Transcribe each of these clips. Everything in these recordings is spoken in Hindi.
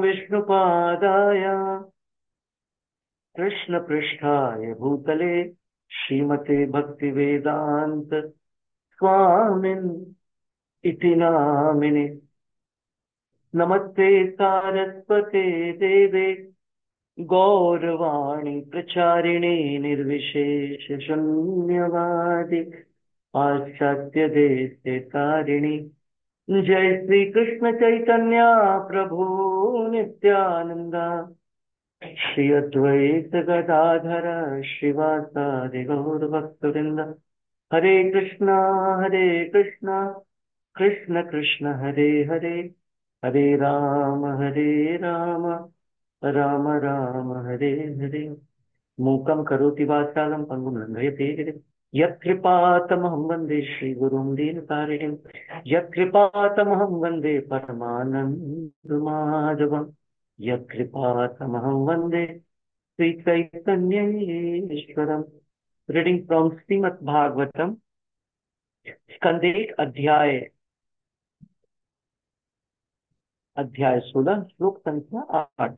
विष्णुपादाय कृष्णपृष्ठाय भूतले श्रीमते भक्तिवेदांत स्वामिन् इति नामिने। नमस्ते सारस्वते देवे गौरवाणी प्रचारिणे निर्विशेष शून्यवादी पाश्चात्य देश तारिणी। जय श्री कृष्ण चैतन्य प्रभु नित्यानंदा श्री अद्वैत गदाधर श्रीवासादि गौर भक्तवृंद। हरे कृष्णा कृष्ण कृष्ण हरे हरे, हरे राम राम राम हरे हरे। मूकं करोति वाचालं पङ्गुं लङ्घयते गिरिं। यत्कृपातमहं वन्दे श्रीगुरुं दीनतारिणीं। यत्कृपातमहं वन्दे परमानन्दमाधवम्। यत्कृपातमहं वन्दे श्रीचैतन्येश्वरम्। रीडिंग फ्रॉम श्रीमद् भागवतम स्कंद एक, अध्याय 16, श्लोक संख्या 8।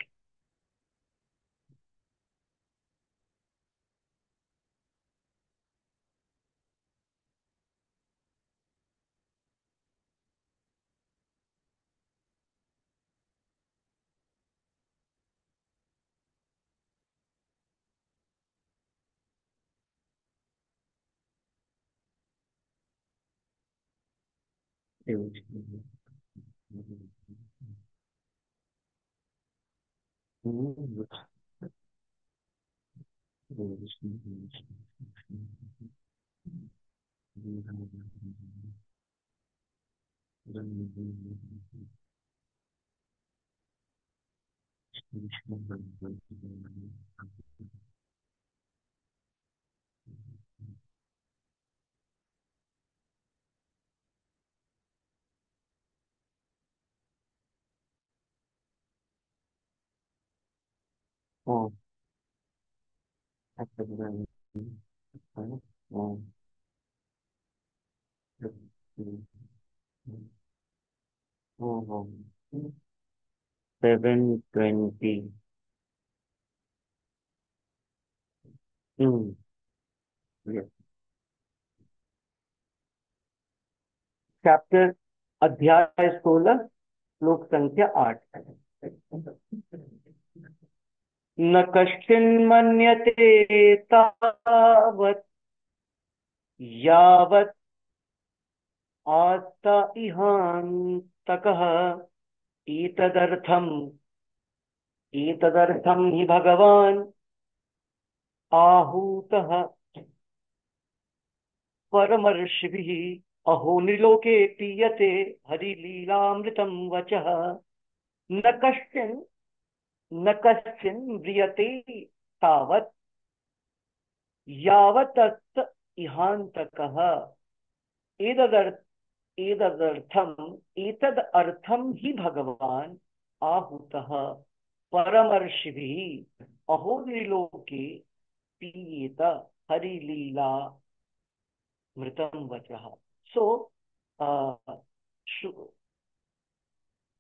Oh, 7:20। चैप्टर, अध्याय 16, श्लोक संख्या 8। न कश्चिन्मन्यते तावत् यावत् आस्ता इहान्तकः। एतदर्थम् एतदर्थं हि भगवान् आहूतः परमर्षिभिः। अहो निलोके पीयते हरिलीलामृतं वचः। न कश्चिन् न कश्चिन् म्रियते तावत् यावत् इहान्तकः। एतदर्थ एतदर्थं हि भगवान् आहूतः परमर्षिभिः। अहो निलोके पीयेत हरिलीला मृतम वचः। सो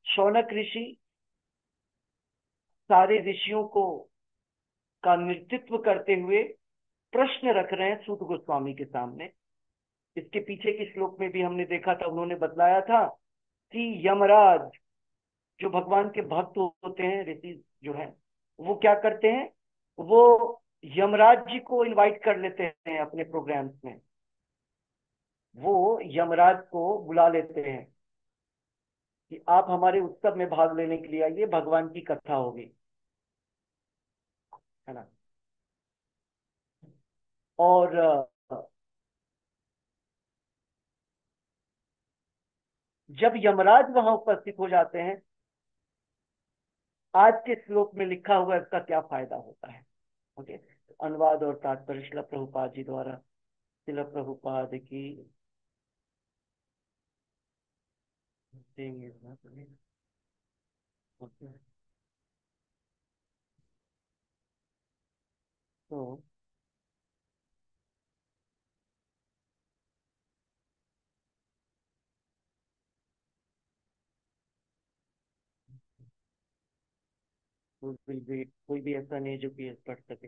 शौनक ऋषि सारे ऋषियों को का नेतृत्व करते हुए प्रश्न रख रहे हैं सूत गोस्वामी के सामने। इसके पीछे के श्लोक में भी हमने देखा था, उन्होंने बतलाया था कि यमराज जो भगवान के भक्त होते हैं, ऋषि जो है, वो क्या करते हैं, वो यमराज जी को इनवाइट कर लेते हैं अपने प्रोग्राम्स में। वो यमराज को बुला लेते हैं कि आप हमारे उत्सव में भाग लेने के लिए आइए, भगवान की कथा होगी, है ना। और जब यमराज वहां उपस्थित हो जाते हैं, आज के श्लोक में लिखा हुआ इसका क्या फायदा होता है। ओके, अनुवाद और तात्पर्य शिला प्रभुपाद जी द्वारा। शिला प्रभुपाद की ओके, तो विल वेट, कोई भी ऐसा नहीं है जो कि पढ़ सके।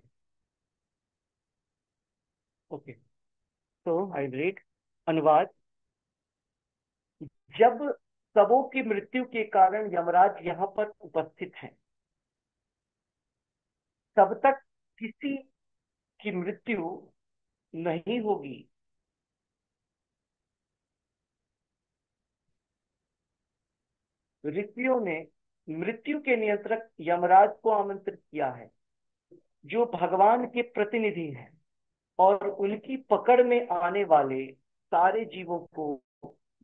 ओके, तो आई रीड। अनुवाद। जब सबों की मृत्यु के कारण यमराज यहाँ पर उपस्थित हैं, तब तक किसी की मृत्यु नहीं होगी। ऋषियों ने मृत्यु के नियंत्रक यमराज को आमंत्रित किया है, जो भगवान के प्रतिनिधि हैं और उनकी पकड़ में आने वाले सारे जीवों को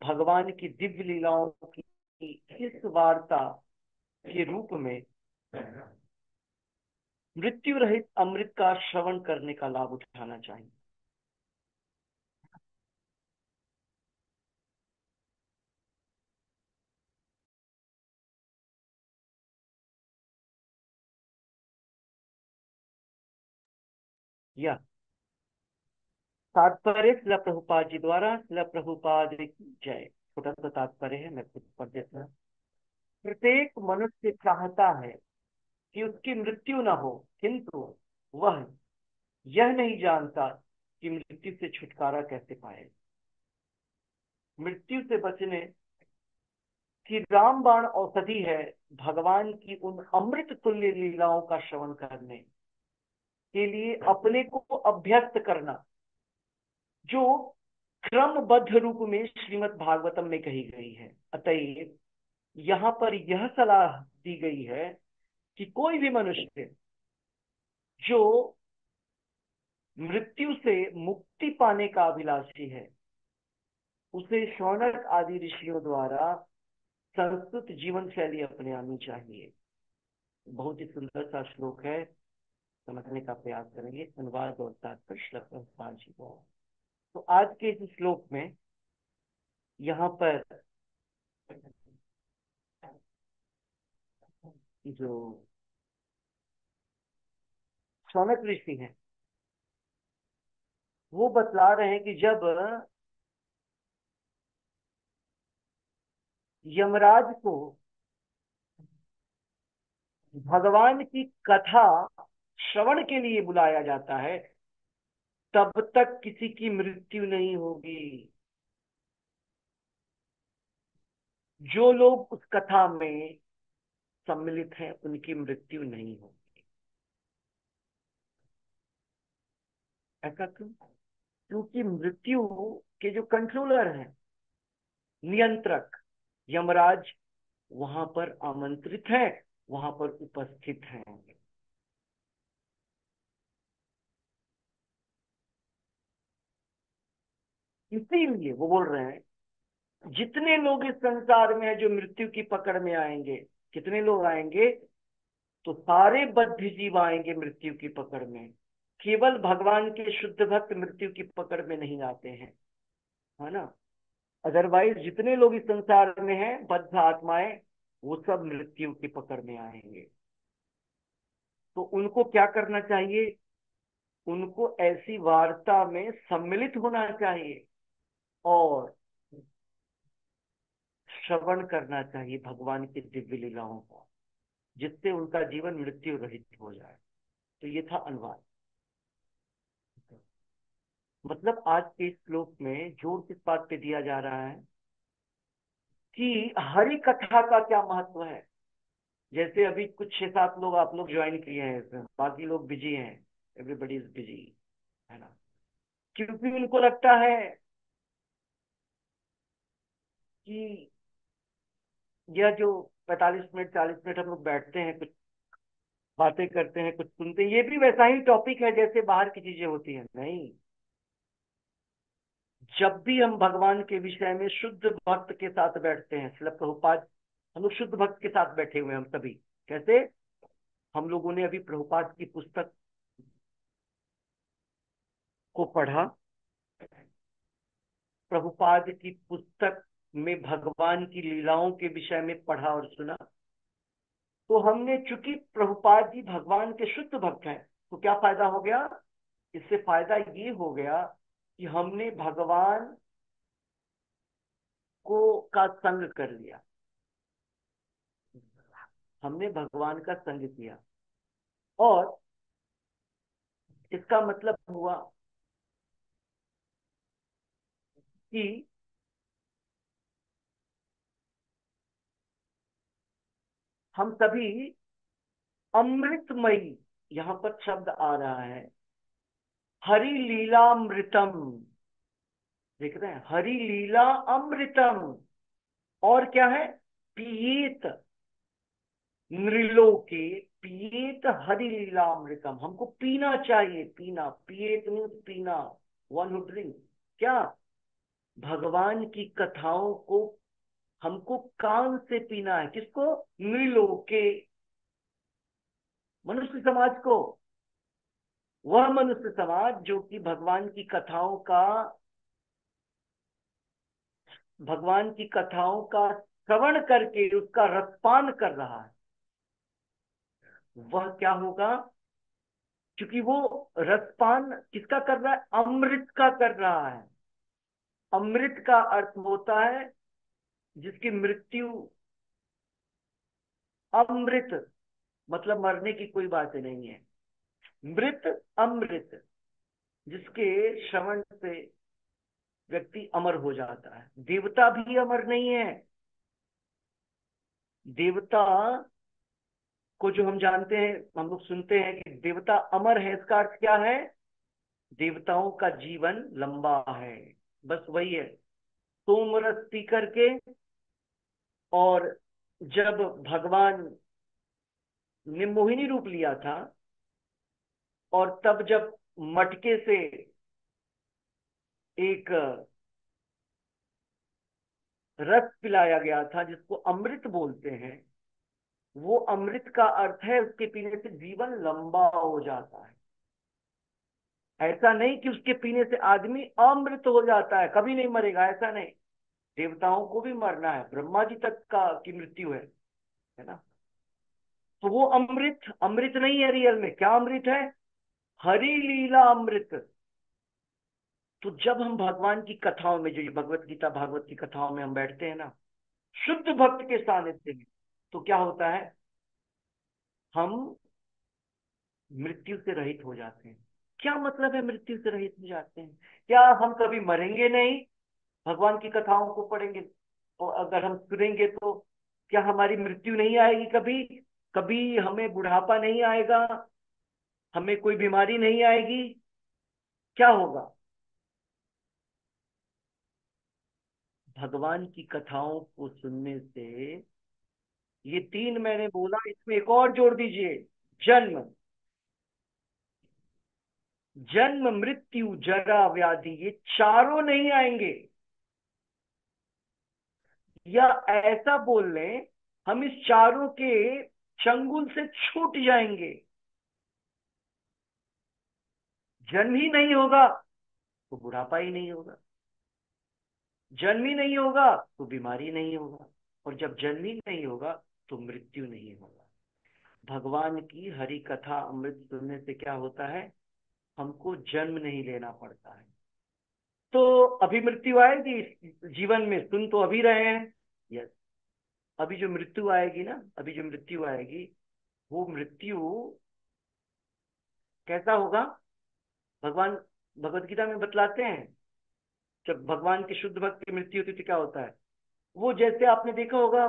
भगवान की दिव्य लीलाओं की इस वार्ता के रूप में मृत्यु रहित अमृत का श्रवण करने का लाभ उठाना चाहिए। या तात्पर्य शिला प्रभुपाद जी द्वारा, शिला प्रभुपाद की जय। छोटा सा तात्पर्य है, मैं खुद पढ़ देता हूँ। प्रत्येक मनुष्य चाहता है कि उसकी मृत्यु न हो, किंतु वह यह नहीं जानता कि मृत्यु से छुटकारा कैसे पाए। मृत्यु से बचने की रामबाण औषधि है भगवान की उन अमृत तुल्य लीलाओं का श्रवण करने के लिए अपने को अभ्यस्त करना, जो क्रमबद्ध रूप में श्रीमद् भागवतम में कही गई है। अतएव यहाँ पर यह सलाह दी गई है कि कोई भी मनुष्य जो मृत्यु से मुक्ति पाने का अभिलाषी है, उसे शौनक आदि ऋषियों द्वारा संस्कृत जीवन शैली अपनानी चाहिए। बहुत ही सुंदर सा श्लोक है, समझने का प्रयास करेंगे। अनुवाद और तात्पर्य श्लोक प्रभुपाद जी को। तो आज के इस श्लोक में यहाँ पर जो शौनक ऋषि हैं, वो बतला रहे हैं कि जब यमराज को भगवान की कथा श्रवण के लिए बुलाया जाता है, तब तक किसी की मृत्यु नहीं होगी। जो लोग उस कथा में सम्मिलित हैं, उनकी मृत्यु नहीं होगी। ऐसा क्यों? क्योंकि मृत्यु के जो कंट्रोलर हैं, नियंत्रक यमराज, वहां पर आमंत्रित है, वहां पर उपस्थित हैं। इसीलिए वो बोल रहे हैं, जितने लोग इस संसार में हैं जो मृत्यु की पकड़ में आएंगे, कितने लोग आएंगे? तो सारे बद्ध जीव आएंगे मृत्यु की पकड़ में। केवल भगवान के शुद्ध भक्त मृत्यु की पकड़ में नहीं आते हैं, है ना। अदरवाइज जितने लोग इस संसार में हैं बद्ध आत्माएं, वो सब मृत्यु की पकड़ में आएंगे। तो उनको क्या करना चाहिए? उनको ऐसी वार्ता में सम्मिलित होना चाहिए और श्रवण करना चाहिए भगवान की दिव्य लीलाओं को, जिससे उनका जीवन मृत्यु रहित हो जाए। तो ये था अनुवाद। मतलब आज के इस श्लोक में जोर किस बात पे दिया जा रहा है कि हरि कथा का क्या महत्व है। जैसे अभी कुछ 6-7 लोग आप लोग ज्वाइन किए हैं इसमें, बाकी लोग बिजी हैं, एवरीबडी इज बिजी, है ना। क्योंकि उनको लगता है कि यह जो 45 मिनट 40 मिनट हम लोग बैठते हैं, कुछ बातें करते हैं, कुछ सुनते हैं, ये भी वैसा ही टॉपिक है जैसे बाहर की चीजें होती हैं। नहीं, जब भी हम भगवान के विषय में शुद्ध भक्त के साथ बैठते हैं, श्रील प्रभुपाद, हम लोग शुद्ध भक्त के साथ बैठे हुए हैं हम सभी। कैसे? हम लोगों ने अभी प्रभुपाद की पुस्तक को पढ़ा, प्रभुपाद की पुस्तक में भगवान की लीलाओं के विषय में पढ़ा और सुना। तो हमने, चूंकि प्रभुपाद जी भगवान के शुद्ध भक्त हैं, तो क्या फायदा हो गया? इससे फायदा ये हो गया कि हमने भगवान को का संग कर लिया। हमने भगवान का संग किया, और इसका मतलब हुआ कि हम सभी अमृतमयी, यहां पर शब्द आ रहा है हरि लीलामृतम, देख रहे हैं, हरि लीला अमृतम, और क्या है, पियेत नृलोके, पियेत हरि लीलामृतम, हमको पीना चाहिए, पीना, पियेत मीन्स पीना, वन हु ड्रिंक, क्या, भगवान की कथाओं को हमको कान से पीना है, किसको, नृलोके, मनुष्य समाज को, वह मनुष्य समाज जो कि भगवान की कथाओं का, भगवान की कथाओं का श्रवण करके उसका रसपान कर रहा है, वह क्या होगा, क्योंकि वो रसपान किसका कर रहा है, अमृत का कर रहा है। अमृत का अर्थ होता है जिसकी मृत्यु, अमृत मतलब मरने की कोई बात नहीं है, मृत, अमृत, जिसके श्रवण से व्यक्ति अमर हो जाता है। देवता भी अमर नहीं है, देवता को जो हम जानते हैं, हम लोग सुनते हैं कि देवता अमर है, इसका अर्थ क्या है, देवताओं का जीवन लंबा है, बस वही है, सोमरस पी करके। और जब भगवान ने मोहिनी रूप लिया था, और तब जब मटके से एक रस पिलाया गया था जिसको अमृत बोलते हैं, वो अमृत का अर्थ है उसके पीने से जीवन लंबा हो जाता है। ऐसा नहीं कि उसके पीने से आदमी अमृत हो जाता है, कभी नहीं मरेगा, ऐसा नहीं, देवताओं को भी मरना है, ब्रह्मा जी तक का की मृत्यु है ना। तो वो अमृत अमृत नहीं है, रियल में क्या अमृत है, हरि लीला अमृत। तो जब हम भगवान की कथाओं में, जो ये भगवत गीता भागवत की कथाओं में हम बैठते हैं ना, शुद्ध भक्त के सानिध्य में, तो क्या होता है, हम मृत्यु से रहित हो जाते हैं। क्या मतलब है मृत्यु से रहित हो जाते हैं, क्या हम कभी मरेंगे नहीं, भगवान की कथाओं को पढ़ेंगे तो, अगर हम सुनेंगे तो क्या हमारी मृत्यु नहीं आएगी कभी, कभी हमें बुढ़ापा नहीं आएगा, हमें कोई बीमारी नहीं आएगी, क्या होगा, भगवान की कथाओं को सुनने से, ये तीन मैंने बोला, इसमें एक और जोड़ दीजिए, जन्म, जन्म मृत्यु जरा व्याधि, ये चारों नहीं आएंगे, या ऐसा बोल लें, हम इस चारों के चंगुल से छूट जाएंगे। जन्म ही नहीं होगा तो बुढ़ापा ही नहीं होगा, जन्म ही नहीं होगा तो बीमारी नहीं होगा, और जब जन्म ही नहीं होगा तो मृत्यु नहीं होगा। भगवान की हरि कथा अमृत सुनने से क्या होता है, हमको जन्म नहीं लेना पड़ता है। तो अभी मृत्यु आएगी इस जीवन में, सुन तो अभी रहे हैं, यस, अभी जो मृत्यु आएगी ना, अभी जो मृत्यु आएगी, वो मृत्यु कैसा होगा, भगवान भगवत गीता में बतलाते हैं, जब भगवान के शुद्ध भक्त की मृत्यु होती है तो क्या होता है, वो जैसे आपने देखा होगा,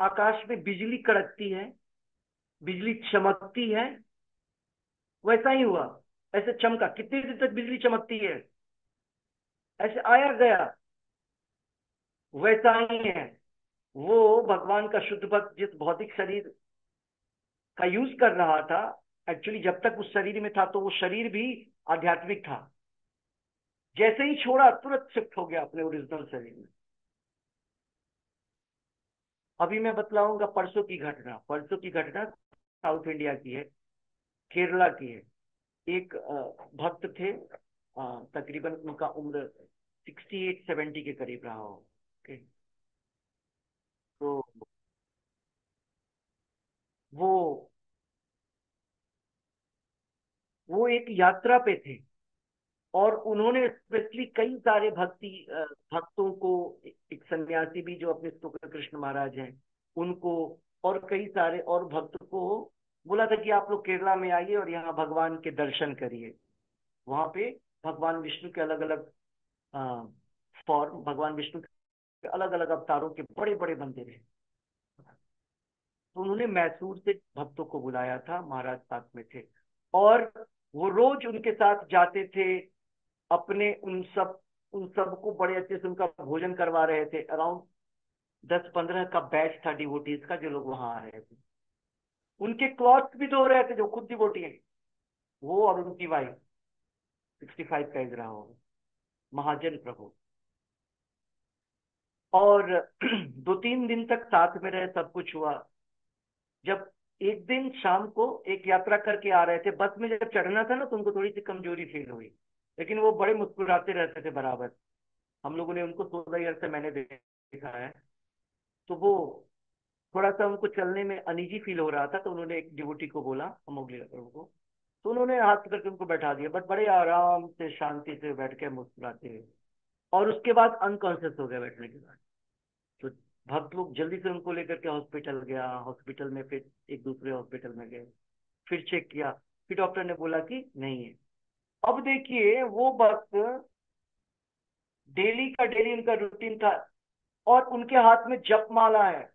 आकाश में बिजली कड़कती है, बिजली चमकती है, वैसा ही हुआ, ऐसे चमका, कितनी देर तक बिजली चमकती है, ऐसे आया गया, वैसा ही है। वो भगवान का शुद्ध भक्त जिस भौतिक शरीर का यूज कर रहा था, एक्चुअली जब तक उस शरीर में था तो वो शरीर भी आध्यात्मिक था, जैसे ही छोड़ा तुरंत शिफ्ट हो गया अपने ओरिजिनल शरीर में। अभी मैं बतलाऊंगा परसों की घटना, परसों की घटना साउथ इंडिया की है, केरला की है। एक भक्त थे, तकरीबन उनका उम्र 68-70 के करीब रहा हो, ओके। तो वो वो एक यात्रा पे थे, और उन्होंने स्पेशली कई सारे भक्तों को, एक सन्यासी भी जो अपने तुका कृष्ण महाराज हैं, उनको और कई सारे और भक्त को बोला था कि आप लोग केरला में आइए और यहाँ भगवान के दर्शन करिए। वहां पे भगवान विष्णु के अलग अलग फॉर्म, भगवान विष्णु के अलग अलग अवतारों के बड़े बड़े मंदिर हैं। तो उन्होंने मैसूर से भक्तों को बुलाया था, महाराज साथ में थे, और वो रोज उनके साथ जाते थे। अपने उन सब को बड़े अच्छे से उनका भोजन करवा रहे थे। अराउंड 10-15 का बैच था डिवोटीज का, जो लोग वहां आ रहे थे। उनके क्लॉथ भी धो रहे थे, जो खुद डिवोटी है, वो और उनकी वाइफ। 65 का एज रहा होगा, महाजन प्रभु। और 2-3 दिन तक साथ में रहे, सब कुछ हुआ। जब एक दिन शाम को एक यात्रा करके आ रहे थे, बस में जब चढ़ना था ना, तो उनको थोड़ी सी कमजोरी फील हुई, लेकिन वो बड़े मुस्कुराते रहते थे बराबर। हम लोगों ने उनको 16 ईयर से मैंने देखा है। तो वो थोड़ा सा उनको चलने में अनईजी फील हो रहा था, तो उन्होंने एक डिवोटी को बोला, अमोघली प्रभु को। तो उन्होंने हाथ करके उनको बैठा दिया, बट बड़े आराम से शांति से बैठ के मुस्कुराते हुए। और उसके बाद अनकॉन्शियस हो गया बैठने के बाद। तो भक्त लोग जल्दी से उनको लेकर के हॉस्पिटल गया। हॉस्पिटल में फिर एक दूसरे हॉस्पिटल में गए, फिर चेक किया, फिर डॉक्टर ने बोला कि नहीं है। अब देखिए, वो भक्त डेली का डेली उनका रूटीन था, और उनके हाथ में जप माला है,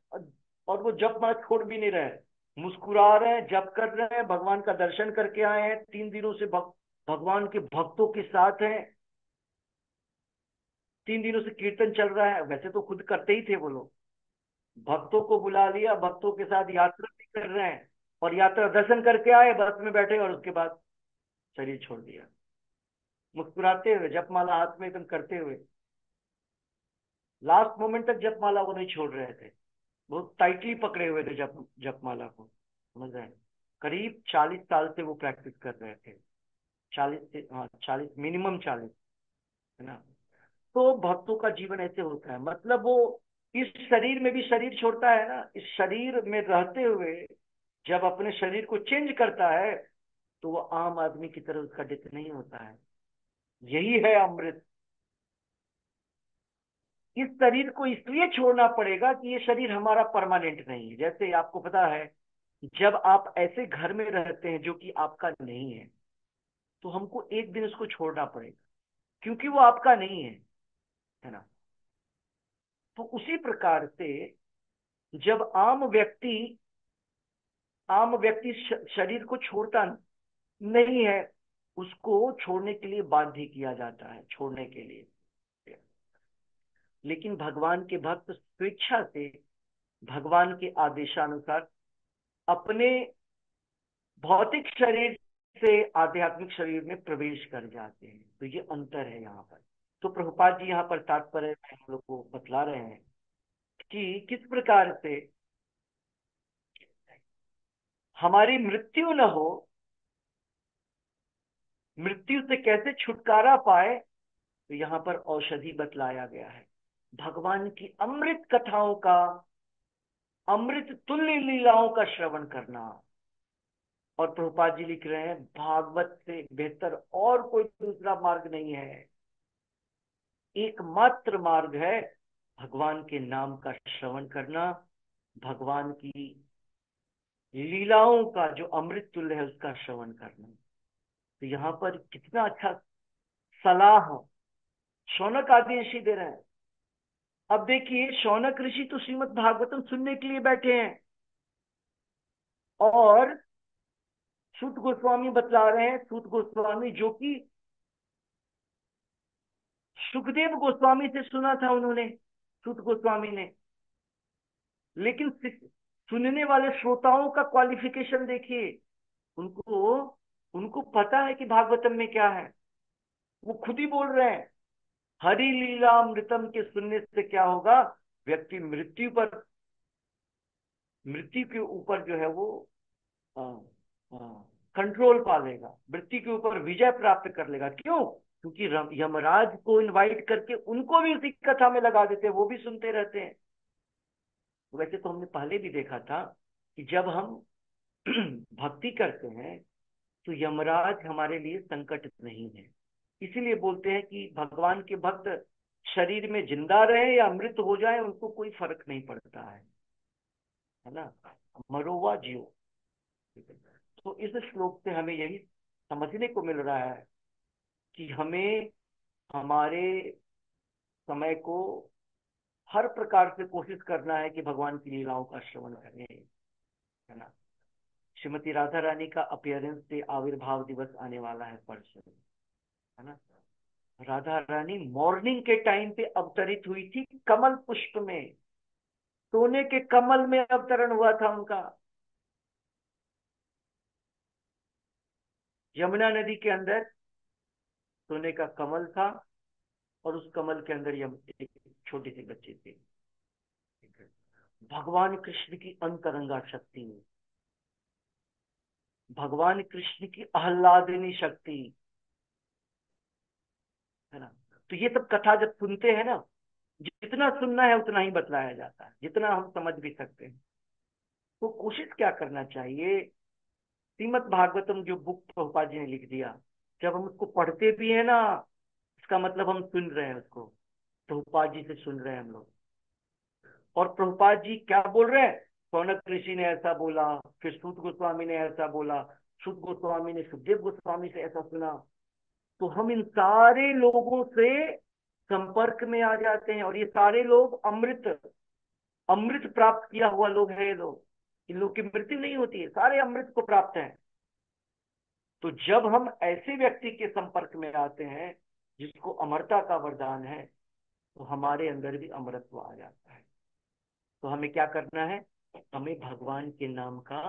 और वो जप माला छोड़ भी नहीं रहे, मुस्कुरा रहे हैं, जप कर रहे हैं, भगवान का दर्शन करके आए हैं। 3 दिनों से भगवान के भक्तों के साथ हैं। 3 दिनों से कीर्तन चल रहा है, वैसे तो खुद करते ही थे वो लोग। भक्तों को बुला लिया, भक्तों के साथ यात्रा भी कर रहे हैं, और यात्रा दर्शन करके आए, बस में बैठे, और उसके बाद शरीर छोड़ दिया, मुस्कुराते हुए, जपमाला हाथ में एकदम करते हुए। लास्ट मोमेंट तक जपमाला वो नहीं छोड़ रहे थे, बहुत टाइटली पकड़े हुए थे जपमाला को। समझ रहे हैं? करीब 40 साल से वो प्रैक्टिस कर रहे थे। 40 से, हाँ 40, मिनिमम 40, है ना। तो भक्तों का जीवन ऐसे होता है, मतलब वो इस शरीर में भी शरीर छोड़ता है ना, इस शरीर में रहते हुए जब अपने शरीर को चेंज करता है, तो वो आम आदमी की तरह उसका डेथ नहीं होता है। यही है अमृत। इस शरीर को इसलिए छोड़ना पड़ेगा कि ये शरीर हमारा परमानेंट नहीं है। जैसे आपको पता है, जब आप ऐसे घर में रहते हैं जो कि आपका नहीं है, तो हमको एक दिन उसको छोड़ना पड़ेगा, क्योंकि वो आपका नहीं है ना। तो उसी प्रकार से जब आम व्यक्ति शरीर को छोड़ता नहीं है, उसको छोड़ने के लिए बाध्य किया जाता है, छोड़ने के लिए। लेकिन भगवान के भक्त स्वेच्छा से, भगवान के आदेशानुसार अपने भौतिक शरीर से आध्यात्मिक शरीर में प्रवेश कर जाते हैं। तो ये अंतर है यहाँ पर। तो प्रभुपाद जी यहाँ पर तात्पर्य में हम लोग को बतला रहे हैं कि किस प्रकार से हमारी मृत्यु न हो, मृत्यु से कैसे छुटकारा पाए। तो यहाँ पर औषधि बतलाया गया है, भगवान की अमृत कथाओं का, अमृत तुल्य लीलाओं का श्रवण करना। और प्रभुपाद जी लिख रहे हैं, भागवत से बेहतर और कोई दूसरा मार्ग नहीं है, एकमात्र मार्ग है भगवान के नाम का श्रवण करना, भगवान की लीलाओं का जो अमृत तुल्य है उसका श्रवण करना। तो यहाँ पर कितना अच्छा सलाह शौनक आदि ऋषि दे रहे हैं। अब देखिए, शौनक ऋषि तो श्रीमद् भागवतम सुनने के लिए बैठे हैं, और सूत गोस्वामी बतला रहे हैं, सूत गोस्वामी जो कि सुखदेव गोस्वामी से सुना था उन्होंने, सूत गोस्वामी ने। लेकिन सुनने वाले श्रोताओं का क्वालिफिकेशन देखिए, उनको उनको पता है कि भागवतम में क्या है। वो खुद ही बोल रहे हैं, हरि लीला अमृतम के सुनने से क्या होगा, व्यक्ति मृत्यु के ऊपर जो है वो कंट्रोल पा लेगा, मृत्यु के ऊपर विजय प्राप्त कर लेगा। क्यों? क्योंकि यमराज को इनवाइट करके उनको भी उसी कथा में लगा देते हैं, वो भी सुनते रहते हैं। वैसे तो हमने पहले भी देखा था कि जब हम भक्ति करते हैं, तो यमराज हमारे लिए संकट नहीं है। इसीलिए बोलते हैं कि भगवान के भक्त शरीर में जिंदा रहे या मृत हो जाए, उनको कोई फर्क नहीं पड़ता है। है ना, मरोवा जियो। तो इस श्लोक से हमें यही समझने को मिल रहा है कि हमें हमारे समय को हर प्रकार से कोशिश करना है कि भगवान की लीलाओं का श्रवण करें, है ना। श्रीमती राधा रानी का अपीयरेंस डे, आविर्भाव दिवस आने वाला है परसों, है ना। राधा रानी मॉर्निंग के टाइम पे अवतरित हुई थी कमल पुष्प में, सोने के कमल में अवतरण हुआ था उनका। यमुना नदी के अंदर सोने का कमल था, और उस कमल के अंदर एक छोटी सी बच्ची थी। भगवान कृष्ण की अंतरंगा शक्ति, भगवान कृष्ण की आह्लादिनी शक्ति, है ना। तो ये सब कथा जब सुनते हैं ना, जितना सुनना है उतना ही बतलाया जाता है, जितना हम समझ भी सकते हैं। तो कोशिश क्या करना चाहिए, श्रीमद् भागवतम जो बुक प्रभुपाद जी ने लिख दिया, जब हम उसको पढ़ते भी है ना, इसका मतलब हम सुन रहे हैं उसको, प्रभुपाद जी से सुन रहे हैं हम लोग। और प्रभुपाद जी क्या बोल रहे हैं, सौनक ऋषि ने ऐसा बोला, फिर सूत गोस्वामी ने ऐसा बोला, सूत गोस्वामी ने सुखदेव गोस्वामी से ऐसा सुना। तो हम इन सारे लोगों से संपर्क में आ जाते हैं, और ये सारे लोग अमृत अमृत प्राप्त किया हुआ लोग हैं। ये लोग, इन लोग की मृत्यु नहीं होती है, सारे अमृत को प्राप्त हैं। तो जब हम ऐसे व्यक्ति के संपर्क में आते हैं जिसको अमरता का वरदान है, तो हमारे अंदर भी अमरत्व आ जाता है। तो हमें क्या करना है, हमें भगवान के नाम का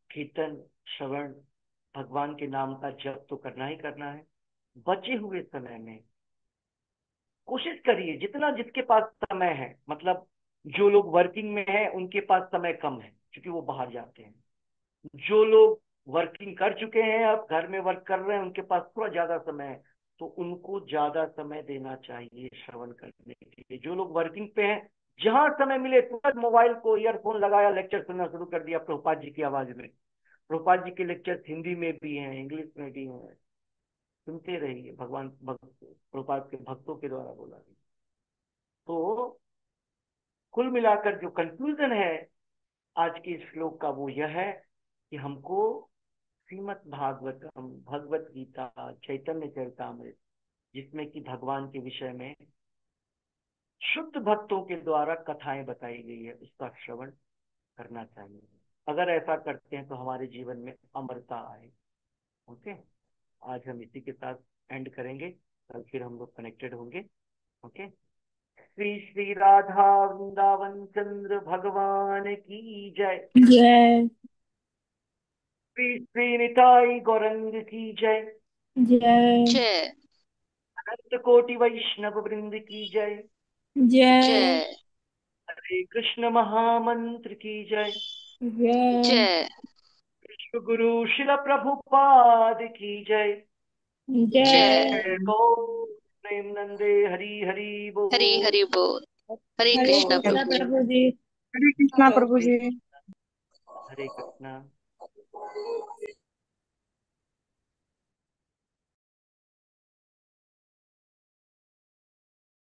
कीर्तन, श्रवण, भगवान के नाम का जप तो करना ही करना है। बचे हुए समय में कोशिश करिए, जितना जिसके पास समय है, मतलब जो लोग वर्किंग में है उनके पास समय कम है क्योंकि वो बाहर जाते हैं। जो लोग वर्किंग कर चुके हैं, अब घर में वर्क कर रहे हैं, उनके पास थोड़ा ज्यादा समय है, तो उनको ज्यादा समय देना चाहिए श्रवण करने के लिए। जो लोग वर्किंग पे हैं, जहां समय मिले तुरंत मोबाइल को ईयरफोन लगाया, लेक्चर सुनना शुरू कर दिया प्रभुपाद जी की आवाज में। प्रभुपाद जी के लेक्चर हिंदी में भी हैं, इंग्लिश में भी हैं, सुनते रहिए, भगवान प्रभुपाद के भक्तों के द्वारा बोला गया। तो कुल मिलाकर जो कंक्लूजन है आज के इस श्लोक का, वो यह है कि हमको श्रीमद् भागवतम, भगवत गीता, चैतन्य चरितामृत, जिसमें कि भगवान के विषय में शुद्ध भक्तों के द्वारा कथाएं बताई गई है, उसका श्रवण करना चाहिए। अगर ऐसा करते हैं तो हमारे जीवन में अमरता आए। ओके, आज हम इसी के साथ एंड करेंगे, कल फिर हम लोग कनेक्टेड होंगे। ओके, श्री श्री राधा वृंदावन चंद्र भगवान की जय। जय। श्री श्री निताई गौरंग की जय। जय। जय। अनंत कोटि वैष्णव वृंद की जय। जय। जय। हरे कृष्ण महामंत्र की जय। जय। जय। विश्व गुरु शिल प्रभुपाद की जय। जय। जय। जय गौ प्रेम नंदे, हरि हरि हरि बोल। हरि बोल। हरे हरे कृष्णा बोल कृष्णा प्रभु जी। प्रभु जी। हरे कृष्णा हरे प्रभु जी। कृष्ण, हरे कृष्णा।